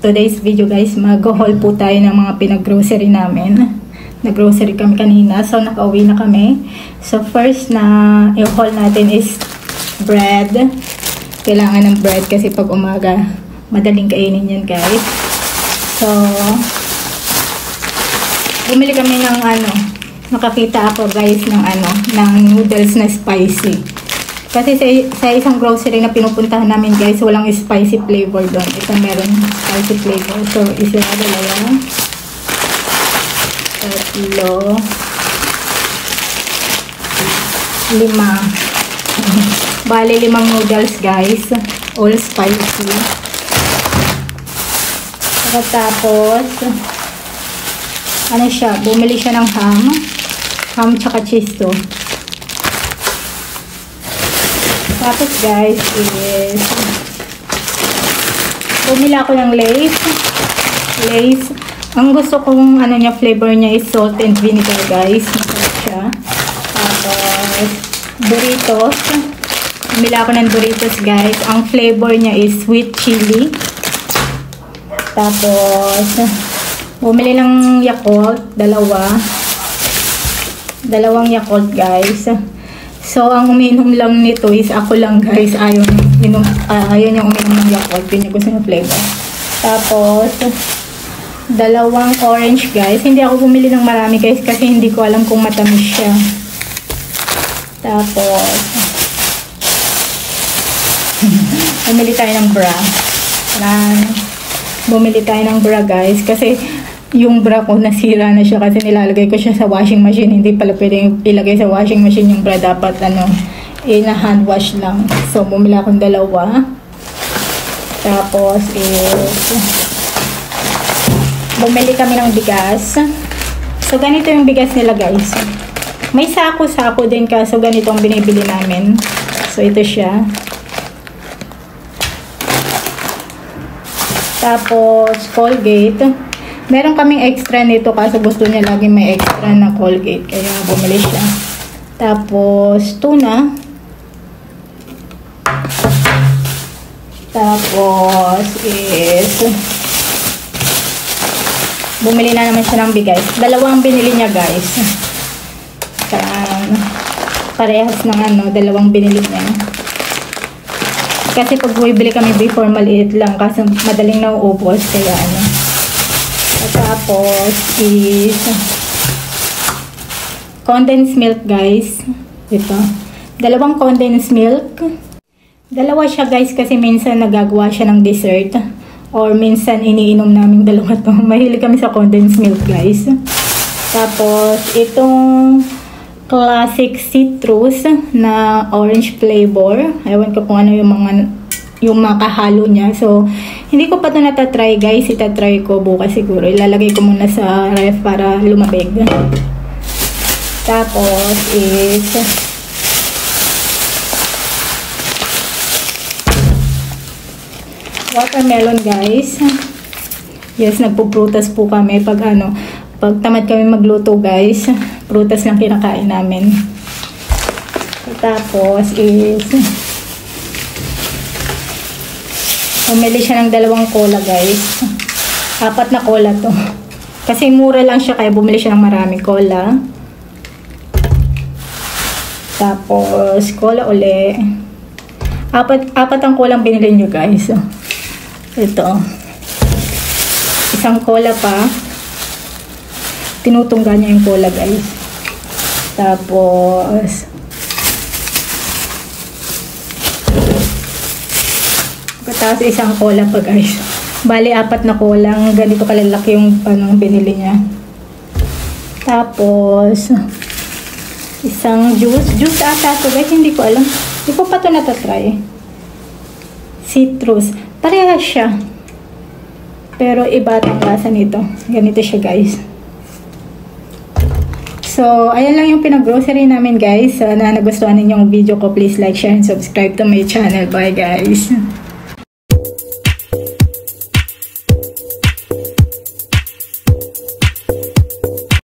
today's video guys, mag-haul po tayo ng mga pinag-grocery namin. Nag-grocery kami kanina, so nakauwi na kami. So first na i-haul natin is bread. Kailangan ng bread kasi pag umaga, madaling kainin yan guys. So, bumili kami ng nakakita ako guys ng noodles na spicy. Kasi sa isang grocery na pinupuntahan namin guys, walang spicy flavor doon. Ito meron spicy flavor. So, isa, dalawa, tatlo, 5. Bale, 5 noodles guys. All spicy. Tapos, bumili siya ng ham tsaka cheese to. Tapos guys is bumili ako ng Lay's. Ang gusto kong flavor niya is salt and vinegar guys. Masarap siya. Tapos Doritos. Bumili ako ng Doritos guys. Ang flavor niya is sweet chili. Tapos bumili ng Yakult, dalawang Yakult guys. So, ang uminom lang nito is ako lang guys. Ayaw yung uminom ng Yakult. Yun yung gusto ng flavor. Tapos, 2 orange guys. Hindi ako bumili ng marami guys kasi hindi ko alam kung matamis siya. Tapos, bumili tayo ng bra. Bumili tayo ng bra guys kasi yung bra ko nasira na siya kasi nilalagay ko siya sa washing machine. Hindi pala pwedeng ilagay sa washing machine yung bra. Dapat hand wash lang. So, bumili akong 2. Tapos bumili kami ng bigas. So, ganito yung bigas nila guys. May sako-sako din kaso ganito ang binibili namin. So, ito siya. Tapos, Colgate. Meron kaming extra nito kasi gusto niya lagi may extra na Colgate. Kaya bumili siya. Tapos, tuna. Tapos, bumili na naman siya ng bigas. 2 ang binili niya guys. Parehas ng 2 binili niya. Kasi pag bumibili kami before, maliit lang. Kasi madaling nauubos. Kaya Tapos is condensed milk guys. Ito. 2 condensed milk. 2 siya guys kasi minsan nagagawa siya ng dessert. Or minsan iniinom namin 2 to. Mahilig kami sa condensed milk guys. Tapos itong classic citrus na orange flavor. Ewan ko kung ano yung makahalo niya. So, hindi ko pa ito natatry guys. Itatry ko bukas siguro. Ilalagay ko muna sa ref para lumabig. Tapos is watermelon guys. Yes, nagpuprutas po kami pag tamad kami magluto guys. Prutas lang kinakain namin. Tapos is bumili siya ng 2 cola guys. 4 na cola to. Kasi mura lang siya kaya bumili siya ng maraming cola. Tapos cola uli. 4 ang cola ang binili nyo guys. Ito. 1 cola pa. Tinutungga niya yung cola guys. Tapos tapos 1 cola pa guys. Bali 4 na cola. Ganito kalalaki yung binili niya. Tapos 1 juice. Juice ata to guys. Hindi ko alam. Hindi ko pa ito natatry. Citrus. Parehas siya. Pero iba ang lasa nito. Ganito siya guys. So, ayan lang yung pinag-grocery namin guys. Sana nagustuhan ninyo yung video ko. Please like, share, and subscribe to my channel. Bye guys.